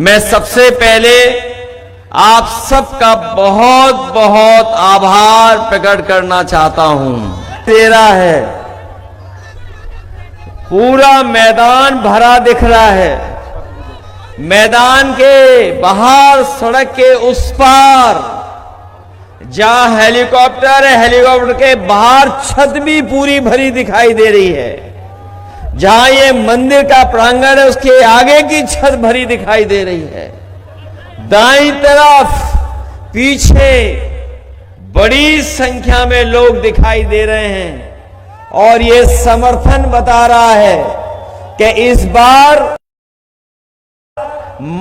मैं सबसे पहले आप सबका बहुत बहुत आभार प्रकट करना चाहता हूं। तेरा है, पूरा मैदान भरा दिख रहा है। मैदान के बाहर सड़क के उस पार जहां हेलीकॉप्टर है, हेलीकॉप्टर के बाहर छत भी पूरी भरी दिखाई दे रही है। जहां ये मंदिर का प्रांगण है उसके आगे की छत भरी दिखाई दे रही है। दाईं तरफ पीछे बड़ी संख्या में लोग दिखाई दे रहे हैं और ये समर्थन बता रहा है कि इस बार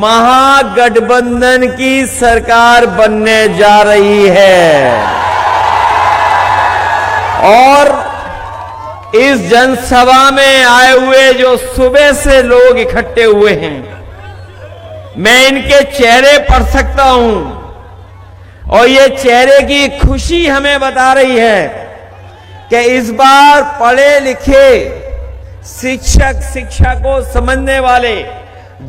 महागठबंधन की सरकार बनने जा रही है। और इस जनसभा में आए हुए जो सुबह से लोग इकट्ठे हुए हैं, मैं इनके चेहरे पढ़ सकता हूं और ये चेहरे की खुशी हमें बता रही है कि इस बार पढ़े लिखे शिक्षक, शिक्षा को समझने वाले,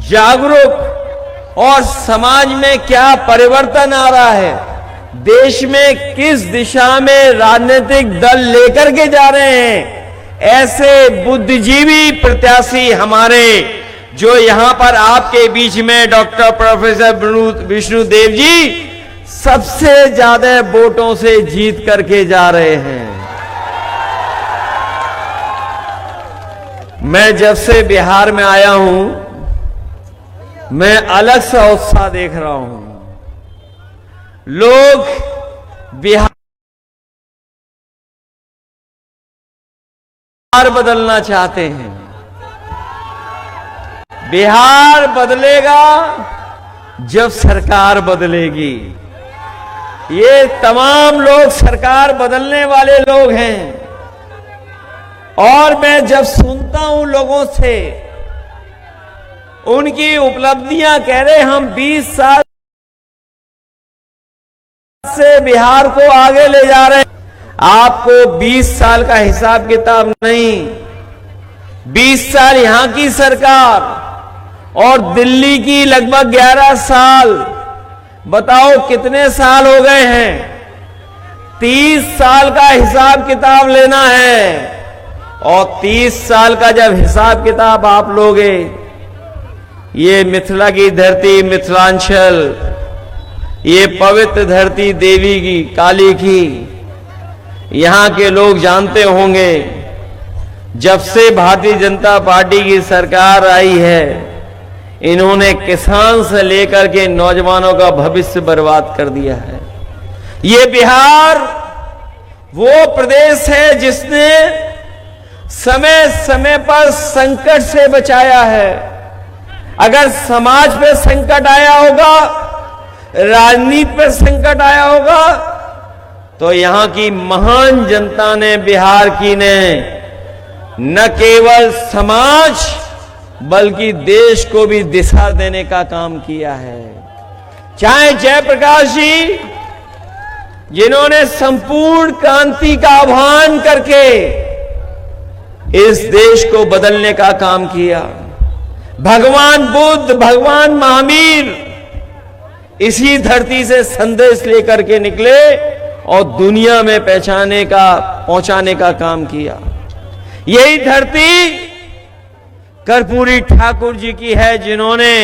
जागरूक और समाज में क्या परिवर्तन आ रहा है, देश में किस दिशा में राजनीतिक दल लेकर के जा रहे हैं, ऐसे बुद्धिजीवी प्रत्याशी हमारे जो यहां पर आपके बीच में डॉक्टर प्रोफेसर विष्णुदेव जी सबसे ज्यादा वोटों से जीत करके जा रहे हैं। मैं जब से बिहार में आया हूं, मैं अलग सा उत्साह देख रहा हूं। लोग बिहार बदलना चाहते हैं। बिहार बदलेगा जब सरकार बदलेगी। ये तमाम लोग सरकार बदलने वाले लोग हैं। और मैं जब सुनता हूं लोगों से उनकी उपलब्धियां, कह रहे हम 20 साल से बिहार को आगे ले जा रहे हैं। आपको 20 साल का हिसाब किताब नहीं, 20 साल यहां की सरकार और दिल्ली की लगभग 11 साल, बताओ कितने साल हो गए हैं। 30 साल का हिसाब किताब लेना है और 30 साल का जब हिसाब किताब आप लोगे, ये मिथिला की धरती, मिथिलांचल, ये पवित्र धरती देवी की, काली की, यहां के लोग जानते होंगे जब से भारतीय जनता पार्टी की सरकार आई है, इन्होंने किसान से लेकर के नौजवानों का भविष्य बर्बाद कर दिया है। ये बिहार वो प्रदेश है जिसने समय समय पर संकट से बचाया है। अगर समाज पे संकट आया होगा, राजनीति पे संकट आया होगा, तो यहां की महान जनता ने, बिहार की ने न केवल समाज बल्कि देश को भी दिशा देने का काम किया है। चाहे जयप्रकाश जी, जिन्होंने संपूर्ण क्रांति का आह्वान करके इस देश को बदलने का काम किया, भगवान बुद्ध, भगवान महावीर इसी धरती से संदेश लेकर के निकले और दुनिया में पहुंचाने का काम किया। यही धरती कर्पूरी ठाकुर जी की है, जिन्होंने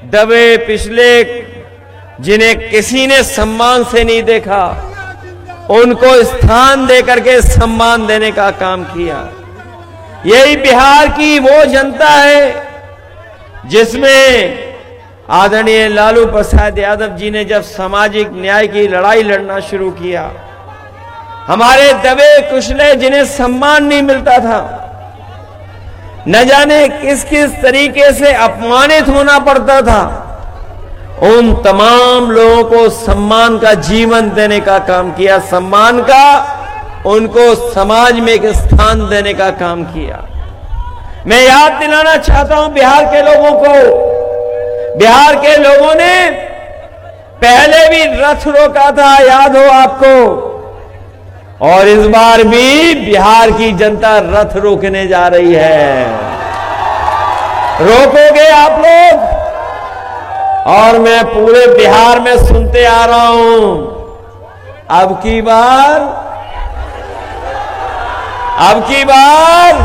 दबे पिछले, जिन्हें किसी ने सम्मान से नहीं देखा, उनको स्थान देकर के सम्मान देने का काम किया। यही बिहार की वो जनता है जिसमें आदरणीय लालू प्रसाद यादव जी ने जब सामाजिक न्याय की लड़ाई लड़ना शुरू किया, हमारे दबे कुचले जिन्हें सम्मान नहीं मिलता था, न जाने किस किस तरीके से अपमानित होना पड़ता था, उन तमाम लोगों को सम्मान का जीवन देने का काम किया, सम्मान का उनको समाज में एक स्थान देने का काम किया। मैं याद दिलाना चाहता हूं बिहार के लोगों को, बिहार के लोगों ने पहले भी रथ रोका था, याद हो आपको, और इस बार भी बिहार की जनता रथ रोकने जा रही है। रोकोगे आप लोग? और मैं पूरे बिहार में सुनते आ रहा हूं, अब की बार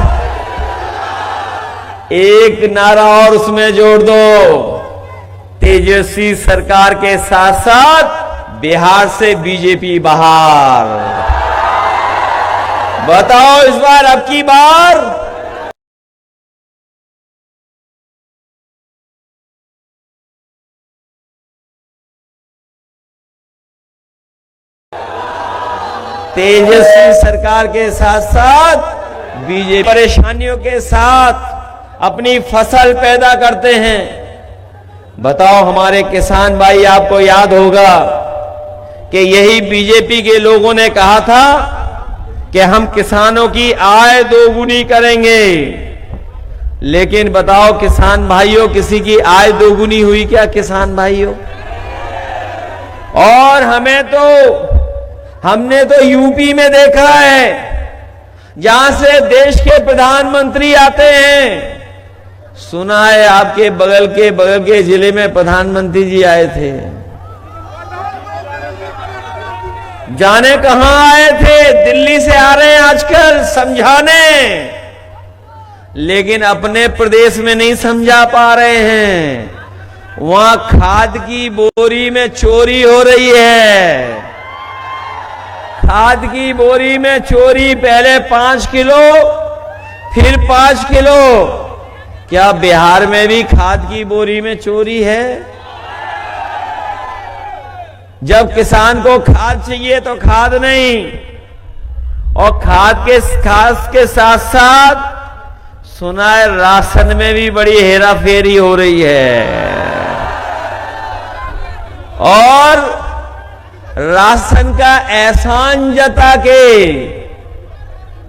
एक नारा और उसमें जोड़ दो, तेजस्वी सरकार के साथ साथ बिहार से बीजेपी बाहर। बताओ इस बार अब की बार तेजस्वी सरकार के साथ साथ बीजेपी परेशानियों के साथ अपनी फसल पैदा करते हैं। बताओ हमारे किसान भाई, आपको याद होगा कि यही बीजेपी के लोगों ने कहा था कि हम किसानों की आय दोगुनी करेंगे, लेकिन बताओ किसान भाइयों, किसी की आय दोगुनी हुई क्या किसान भाइयों? और हमने तो यूपी में देखा है, जहां से देश के प्रधानमंत्री आते हैं। सुना है आपके बगल के जिले में प्रधानमंत्री जी आए थे, जाने कहां आए थे, दिल्ली से आ रहे हैं आजकल समझाने, लेकिन अपने प्रदेश में नहीं समझा पा रहे हैं। वहां खाद की बोरी में चोरी हो रही है, खाद की बोरी में चोरी, पहले 5 किलो फिर 5 किलो। क्या बिहार में भी खाद की बोरी में चोरी है? जब किसान को खाद चाहिए तो खाद नहीं, और खाद के साथ साथ सुना है राशन में भी बड़ी हेराफेरी हो रही है, और राशन का एहसान जता के,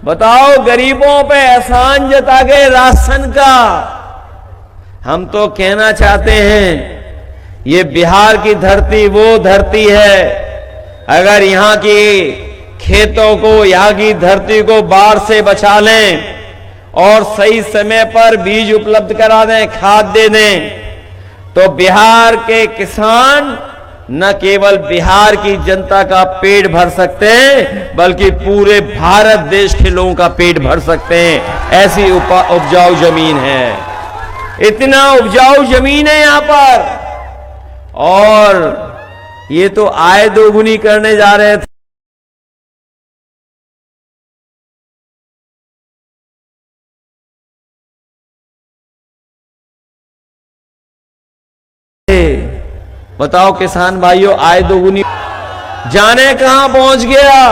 बताओ गरीबों पे एहसान जता के राशन का। हम तो कहना चाहते हैं, ये बिहार की धरती वो धरती है, अगर यहां की खेतों को, यहां की धरती को बाढ़ से बचा लें और सही समय पर बीज उपलब्ध करा दें, खाद दे दें, तो बिहार के किसान न केवल बिहार की जनता का पेट भर सकते हैं, बल्कि पूरे भारत देश के लोगों का पेट भर सकते हैं। ऐसी उपजाऊ जमीन है, इतना उपजाऊ जमीन है यहां पर, और ये तो आय दोगुनी करने जा रहे थे। बताओ किसान भाइयों, आय दोगुनी जाने कहां पहुंच गया।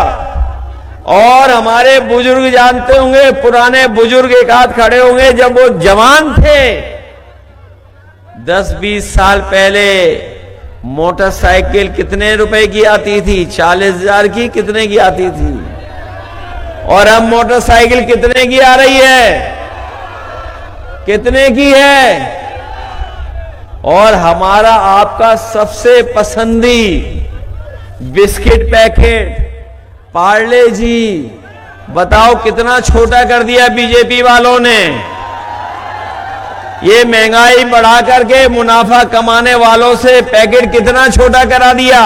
और हमारे बुजुर्ग जानते होंगे, पुराने बुजुर्ग एक हाथ खड़े होंगे, जब वो जवान थे 10-20 साल पहले मोटरसाइकिल कितने रुपए की आती थी? 40,000 की, कितने की आती थी? और अब मोटरसाइकिल कितने की आ रही है? कितने की है? और हमारा आपका सबसे पसंदी बिस्किट पैकेट पार्ले जी, बताओ कितना छोटा कर दिया बीजेपी वालों ने। ये महंगाई बढ़ा करके मुनाफा कमाने वालों से पैकेट कितना छोटा करा दिया।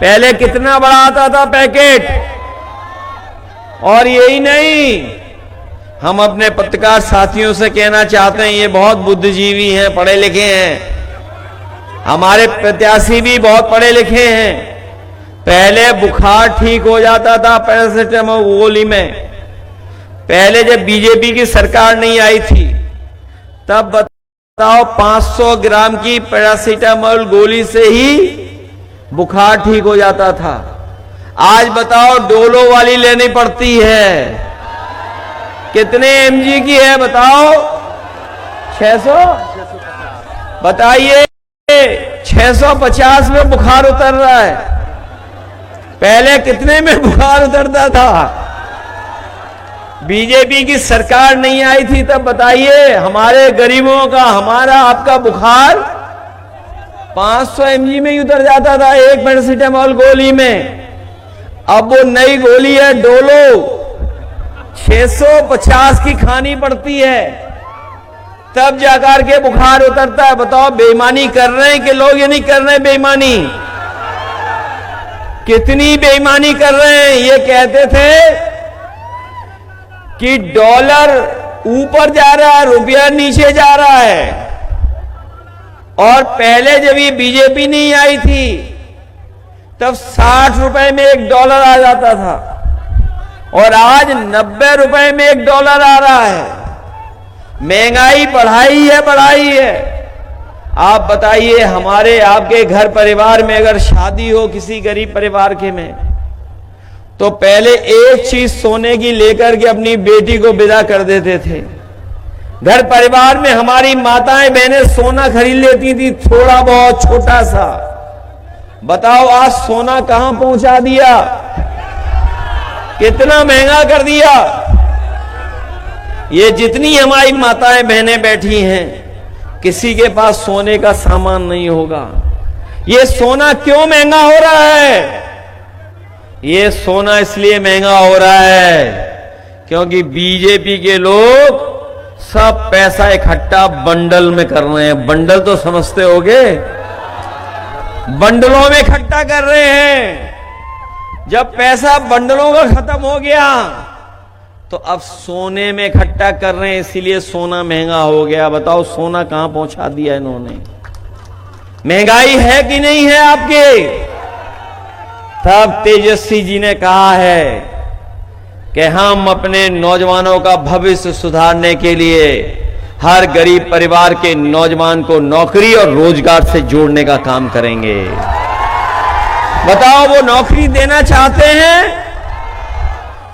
पहले कितना बड़ा आता था पैकेट। और यही नहीं, हम अपने पत्रकार साथियों से कहना चाहते हैं, ये बहुत बुद्धिजीवी हैं, पढ़े लिखे हैं, हमारे प्रत्याशी भी बहुत पढ़े लिखे हैं। पहले बुखार ठीक हो जाता था पैरासिटामोल गोली में, पहले जब बीजेपी की सरकार नहीं आई थी तब बताओ 500 ग्राम की पैरासिटामोल गोली से ही बुखार ठीक हो जाता था। आज बताओ डोलो वाली लेनी पड़ती है। कितने एमजी की है बताओ? 600। बताइए 650 में बुखार उतर रहा है, पहले कितने में बुखार उतरता था? बीजेपी की सरकार नहीं आई थी तब बताइए हमारे गरीबों का, हमारा आपका बुखार 500 एमजी में ही उतर जाता था एक पैरासिटामोल गोली में। अब वो नई गोली है डोलो, 650 की खानी पड़ती है। तब जाकर के बुखार उतरता है। बताओ बेईमानी कर रहे हैं कि लोग ये नहीं कर रहे हैं बेईमानी? कितनी बेईमानी कर रहे हैं। ये कहते थे कि डॉलर ऊपर जा रहा है, रुपया नीचे जा रहा है। और पहले जब ये बीजेपी नहीं आई थी तब 60 रुपए में $1 आ जाता था और आज 90 रुपए में $1 आ रहा है। महंगाई बढ़ाई है। आप बताइए, हमारे आपके घर परिवार में अगर शादी हो किसी गरीब परिवार के में, तो पहले एक चीज सोने की लेकर के अपनी बेटी को विदा कर देते थे। घर परिवार में हमारी माताएं बहनें सोना खरीद लेती थी, थोड़ा बहुत छोटा सा। बताओ आज सोना कहां पहुंचा दिया, कितना महंगा कर दिया। ये जितनी हमारी माताएं बहनें बैठी हैं, किसी के पास सोने का सामान नहीं होगा। ये सोना क्यों महंगा हो रहा है? ये सोना इसलिए महंगा हो रहा है क्योंकि बीजेपी के लोग सब पैसा इकट्ठा बंडल में कर रहे हैं। बंडल तो समझते होगे, बंडलों में इकट्ठा कर रहे हैं। जब पैसा बंडलों का खत्म हो गया तो अब सोने में इकट्ठा कर रहे हैं, इसीलिए सोना महंगा हो गया। बताओ सोना कहां पहुंचा दिया इन्होंने? महंगाई है कि नहीं है आपके? तब तेजस्वी जी ने कहा है कि हम अपने नौजवानों का भविष्य सुधारने के लिए हर गरीब परिवार के नौजवान को नौकरी और रोजगार से जोड़ने का काम करेंगे। बताओ वो नौकरी देना चाहते हैं?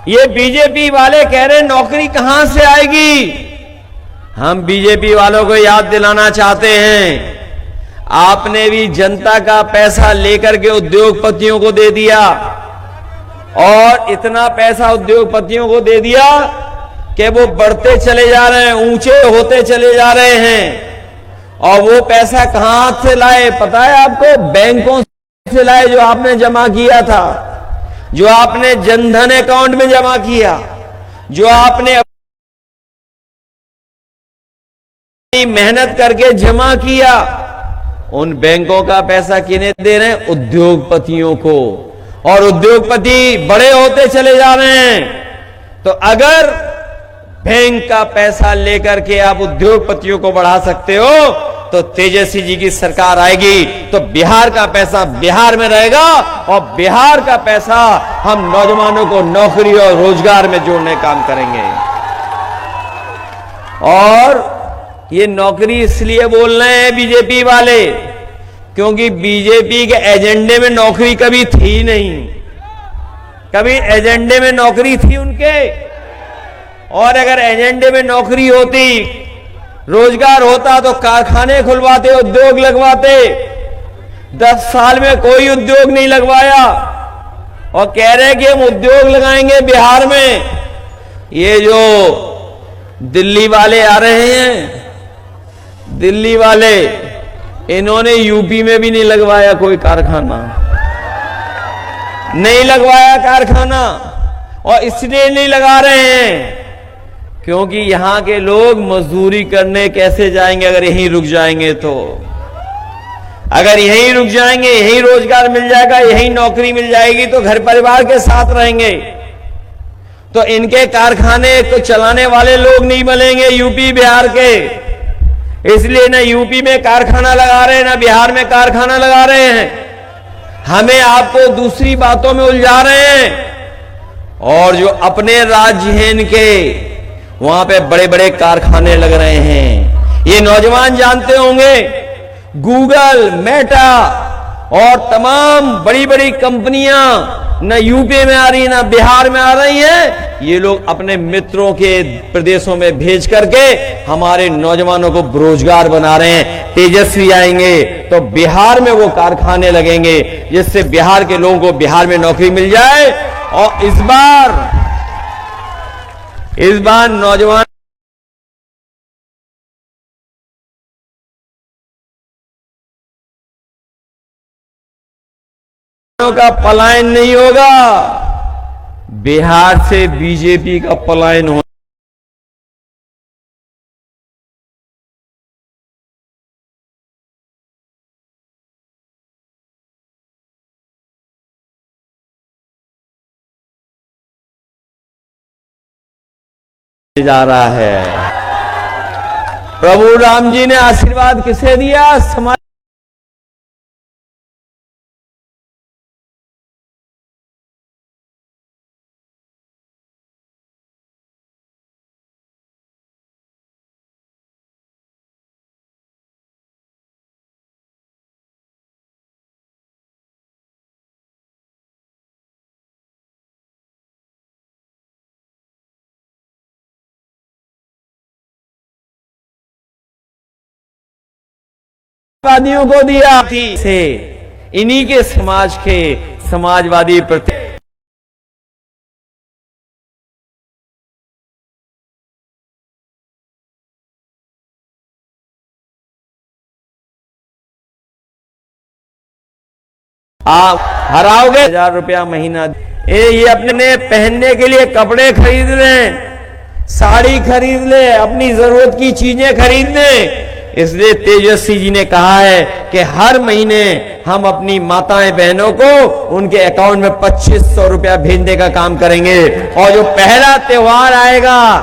ये बीजेपी वाले कह रहे नौकरी कहां से आएगी। हम बीजेपी वालों को याद दिलाना चाहते हैं, आपने भी जनता का पैसा लेकर के उद्योगपतियों को दे दिया और इतना पैसा उद्योगपतियों को दे दिया कि वो बढ़ते चले जा रहे हैं, ऊंचे होते चले जा रहे हैं। और वो पैसा कहां हाथ से लाए पता है आपको? बैंकों से लाए, जो आपने जमा किया था, जो आपने जनधन अकाउंट में जमा किया, जो आपने मेहनत करके जमा किया, उन बैंकों का पैसा किन्हें दे रहे हैं? उद्योगपतियों को। और उद्योगपति बड़े होते चले जा रहे हैं। तो अगर बैंक का पैसा लेकर के आप उद्योगपतियों को बढ़ा सकते हो तो तेजस्वी जी की सरकार आएगी तो बिहार का पैसा बिहार में रहेगा और बिहार का पैसा हम नौजवानों को नौकरी और रोजगार में जोड़ने का काम करेंगे। और ये नौकरी इसलिए बोल रहे हैं बीजेपी वाले क्योंकि बीजेपी के एजेंडे में नौकरी कभी थी नहीं। कभी एजेंडे में नौकरी थी उनके? और अगर एजेंडे में नौकरी होती, रोजगार होता तो कारखाने खुलवाते, उद्योग लगवाते। 10 साल में कोई उद्योग नहीं लगवाया और कह रहे कि हम उद्योग लगाएंगे बिहार में। ये जो दिल्ली वाले आ रहे हैं, दिल्ली वाले, इन्होंने यूपी में भी नहीं लगवाया कोई कारखाना, नहीं लगवाया कारखाना। और इसलिए नहीं लगा रहे हैं क्योंकि यहां के लोग मजदूरी करने कैसे जाएंगे अगर यहीं रुक जाएंगे तो? अगर यहीं रुक जाएंगे, यहीं रोजगार मिल जाएगा, यहीं नौकरी मिल जाएगी तो घर परिवार के साथ रहेंगे। तो इनके कारखाने को चलाने वाले लोग नहीं मिलेंगे यूपी बिहार के। इसलिए ना यूपी में कारखाना लगा रहे हैं, ना बिहार में कारखाना लगा रहे हैं। हमें आपको दूसरी बातों में उलझा रहे हैं। और जो अपने राज्य हैं इनके, वहां पे बड़े बड़े कारखाने लग रहे हैं। ये नौजवान जानते होंगे, गूगल, मेटा और तमाम बड़ी बड़ी कंपनियां न यूपी में आ रही ना बिहार में आ रही हैं। ये लोग अपने मित्रों के प्रदेशों में भेज करके हमारे नौजवानों को बेरोजगार बना रहे हैं। तेजस्वी आएंगे तो बिहार में वो कारखाने लगेंगे जिससे बिहार के लोगों को बिहार में नौकरी मिल जाए। और इस बार नौजवान का पलायन नहीं होगा, बिहार से बीजेपी का पलायन होगा। जा रहा है। प्रभु राम जी ने आशीर्वाद किसे दिया? समाज वादियों को दिया से इन्हीं के समाज के समाजवादी प्रति आप हराओगे। 1000 रुपया महीना ये अपने पहनने के लिए कपड़े खरीद लें, साड़ी खरीद ले, अपनी जरूरत की चीजें खरीद लें। इसलिए तेजस्वी जी ने कहा है कि हर महीने हम अपनी माताएं बहनों को उनके अकाउंट में 2500 रुपया भेजने का काम करेंगे। और जो पहला त्योहार आएगा,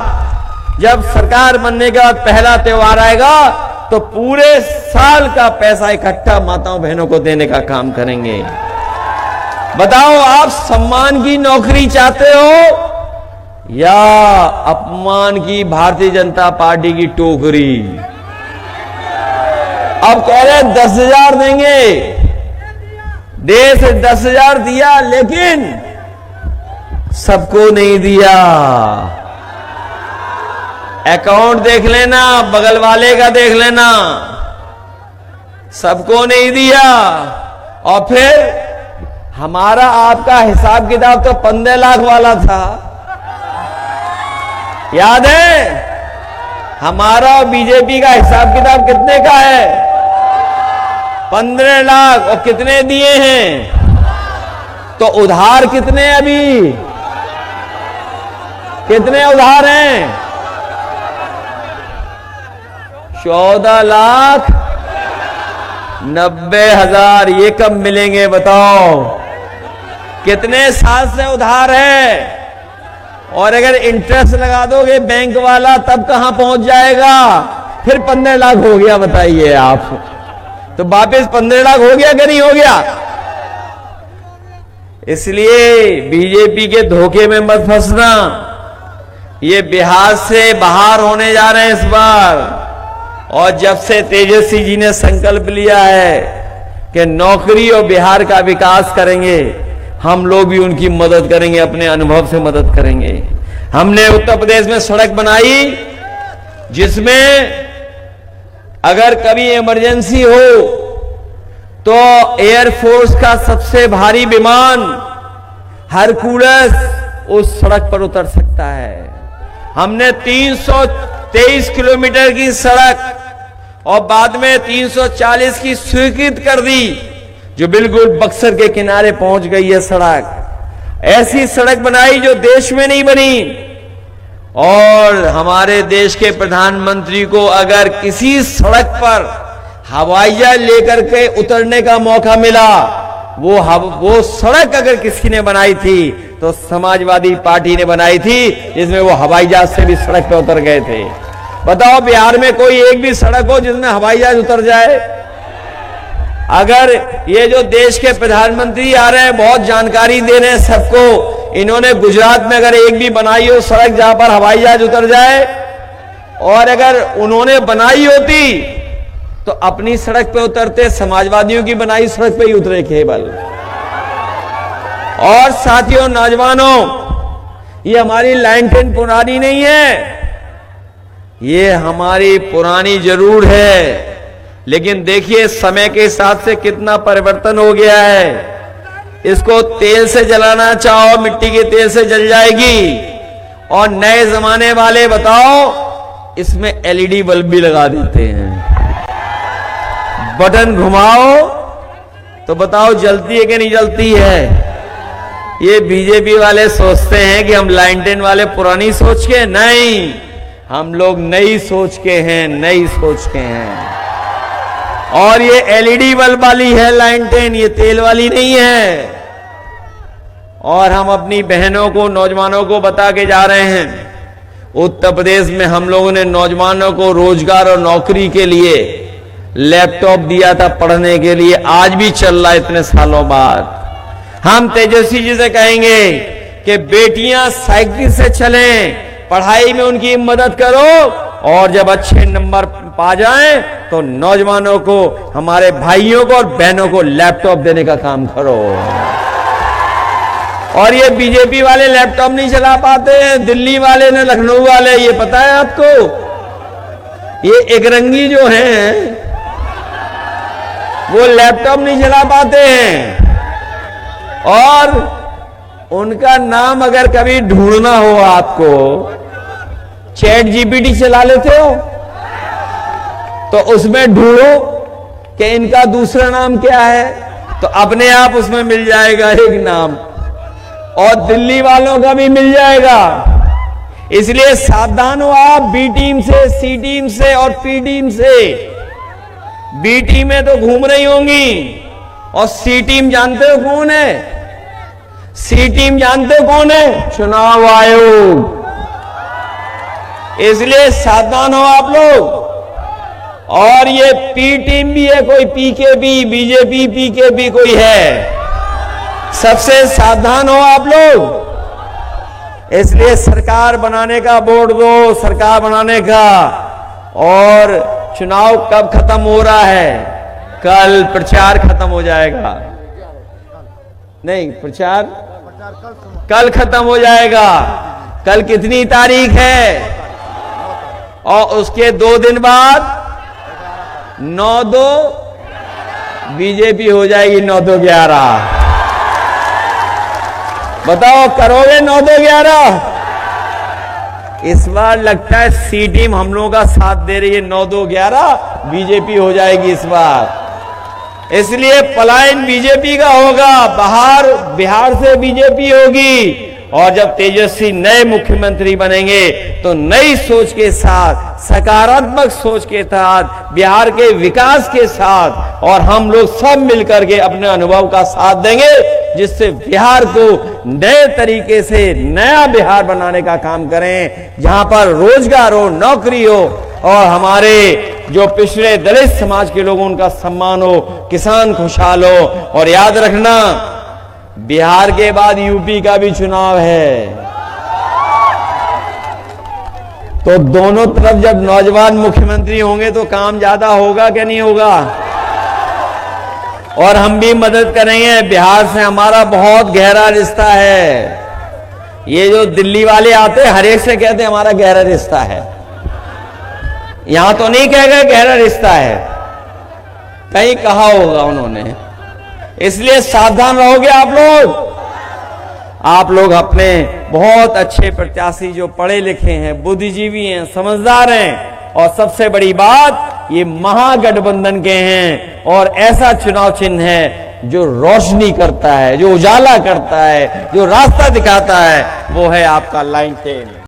जब सरकार बनने के बाद पहला त्योहार आएगा, तो पूरे साल का पैसा इकट्ठा माताओं बहनों को देने का काम करेंगे। बताओ, आप सम्मान की नौकरी चाहते हो या अपमान की भारतीय जनता पार्टी की टोकरी? अब कह रहे 10,000 देंगे, देश 10,000 दिया लेकिन सबको नहीं दिया। अकाउंट देख लेना, बगल वाले का देख लेना, सबको नहीं दिया। और फिर हमारा आपका हिसाब किताब तो 15 लाख वाला था, याद है? हमारा और बीजेपी का हिसाब किताब कितने का है? 15 लाख। और कितने दिए हैं? तो उधार कितने अभी? कितने उधार हैं? 14,90,000। ये कब मिलेंगे बताओ? कितने साल से उधार है? और अगर इंटरेस्ट लगा दोगे बैंक वाला, तब कहां पहुंच जाएगा? फिर 15 लाख हो गया, बताइए आप। तो वापस 15 लाख हो गया कि नहीं हो गया? इसलिए बीजेपी के धोखे में मत फंसना। ये बिहार से बाहर होने जा रहे हैं इस बार। और जब से तेजस्वी जी ने संकल्प लिया है कि नौकरी और बिहार का विकास करेंगे, हम लोग भी उनकी मदद करेंगे, अपने अनुभव से मदद करेंगे। हमने उत्तर प्रदेश में सड़क बनाई जिसमें अगर कभी इमरजेंसी हो तो एयरफोर्स का सबसे भारी विमान हरकुलस उस सड़क पर उतर सकता है। हमने 323 किलोमीटर की सड़क और बाद में 340 की स्वीकृत कर दी, जो बिल्कुल बक्सर के किनारे पहुंच गई है सड़क। ऐसी सड़क बनाई जो देश में नहीं बनी। और हमारे देश के प्रधानमंत्री को अगर किसी सड़क पर हवाई जहाज लेकर के उतरने का मौका मिला, वो सड़क अगर किसी ने बनाई थी तो समाजवादी पार्टी ने बनाई थी, जिसमें वो हवाई जहाज से भी सड़क पर उतर गए थे। बताओ, बिहार में कोई एक भी सड़क हो जिसमें हवाई जहाज उतर जाए? अगर ये जो देश के प्रधानमंत्री आ रहे हैं, बहुत जानकारी दे रहे हैं सबको, इन्होंने गुजरात में अगर एक भी बनाई हो सड़क जहां पर हवाई जहाज उतर जाए, और अगर उन्होंने बनाई होती तो अपनी सड़क पे उतरते, समाजवादियों की बनाई सड़क पे ही उतरे केवल। और साथियों, नौजवानों, ये हमारी लाइन 10 पुरानी नहीं है, ये हमारी पुरानी जरूर है, लेकिन देखिए समय के साथ से कितना परिवर्तन हो गया है। इसको तेल से जलाना चाहो, मिट्टी के तेल से जल जाएगी। और नए जमाने वाले बताओ, इसमें एलईडी बल्ब भी लगा देते हैं। बटन घुमाओ तो बताओ जलती है कि नहीं जलती है। ये बीजेपी वाले सोचते हैं कि हम लाइन 10 वाले पुरानी सोच के, नहीं, हम लोग नई सोच के हैं, नई सोच के हैं। और ये एलईडी बल्ब वाली है लाइन 10, ये तेल वाली नहीं है। और हम अपनी बहनों को, नौजवानों को बता के जा रहे हैं उत्तर प्रदेश में हम लोगों ने नौजवानों को रोजगार और नौकरी के लिए लैपटॉप दिया था पढ़ने के लिए, आज भी चल रहा है इतने सालों बाद। हम तेजस्वी जी से कहेंगे कि बेटियां साइकिल से चलें, पढ़ाई में उनकी मदद करो, और जब अच्छे नंबर पा जाएं तो नौजवानों को, हमारे भाइयों को और बहनों को लैपटॉप देने का काम करो। और ये बीजेपी वाले लैपटॉप नहीं चला पाते हैं, दिल्ली वाले ने, लखनऊ वाले, ये पता है आपको? ये एक रंगी जो हैं वो लैपटॉप नहीं चला पाते हैं। और उनका नाम अगर कभी ढूंढना हो आपको, चैट जीपीटी चला लेते हो तो उसमें ढूंढो कि इनका दूसरा नाम क्या है, तो अपने आप उसमें मिल जाएगा एक नाम, और दिल्ली वालों का भी मिल जाएगा। इसलिए सावधान हो आप बी टीम से, सी टीम से और पी टीम से। बी टीम में तो घूम रही होंगी, और सी टीम जानते हो कौन है? सी टीम जानते हो कौन है? चुनाव आयोग। इसलिए सावधान हो आप लोग। और ये पी टीम भी है, कोई पीकेबी, बीजेपी पीकेबी कोई है, सबसे सावधान हो आप लोग। इसलिए सरकार बनाने का वोट दो, सरकार बनाने का। और चुनाव कब खत्म हो रहा है? कल प्रचार खत्म हो जाएगा। नहीं, प्रचार कल खत्म हो जाएगा। कल कितनी तारीख है? और उसके 2 दिन बाद 9-2 बीजेपी हो जाएगी, 9-2-11। बताओ करोगे 9-2-11? इस बार लगता है सी टीम हम लोगों का साथ दे रही है, 9-2-11 बीजेपी हो जाएगी इस बार। इसलिए पलायन बीजेपी का होगा, बिहार से बीजेपी होगी। और जब तेजस्वी नए मुख्यमंत्री बनेंगे तो नई सोच के साथ, सकारात्मक सोच के साथ, बिहार के विकास के साथ, और हम लोग सब मिलकर के अपने अनुभव का साथ देंगे, जिससे बिहार को नए तरीके से नया बिहार बनाने का काम करें, जहां पर रोजगार हो, नौकरी हो, और हमारे जो पिछड़े दलित समाज के लोगों उनका सम्मान हो, किसान खुशहाल हो। और याद रखना, बिहार के बाद यूपी का भी चुनाव है, तो दोनों तरफ जब नौजवान मुख्यमंत्री होंगे तो काम ज्यादा होगा क्या नहीं होगा? और हम भी मदद करेंगे। बिहार से हमारा बहुत गहरा रिश्ता है। ये जो दिल्ली वाले आते हैं, हर एक से कहते हैं हमारा गहरा रिश्ता है। यहां तो नहीं कह गए गहरा रिश्ता है, कहीं कहा होगा उन्होंने। इसलिए सावधान रहोगे आप लोग। आप लोग अपने बहुत अच्छे प्रत्याशी जो पढ़े लिखे हैं, बुद्धिजीवी हैं, समझदार हैं, और सबसे बड़ी बात ये महागठबंधन के हैं, और ऐसा चुनाव चिन्ह है जो रोशनी करता है, जो उजाला करता है, जो रास्ता दिखाता है, वो है आपका लाइन 10।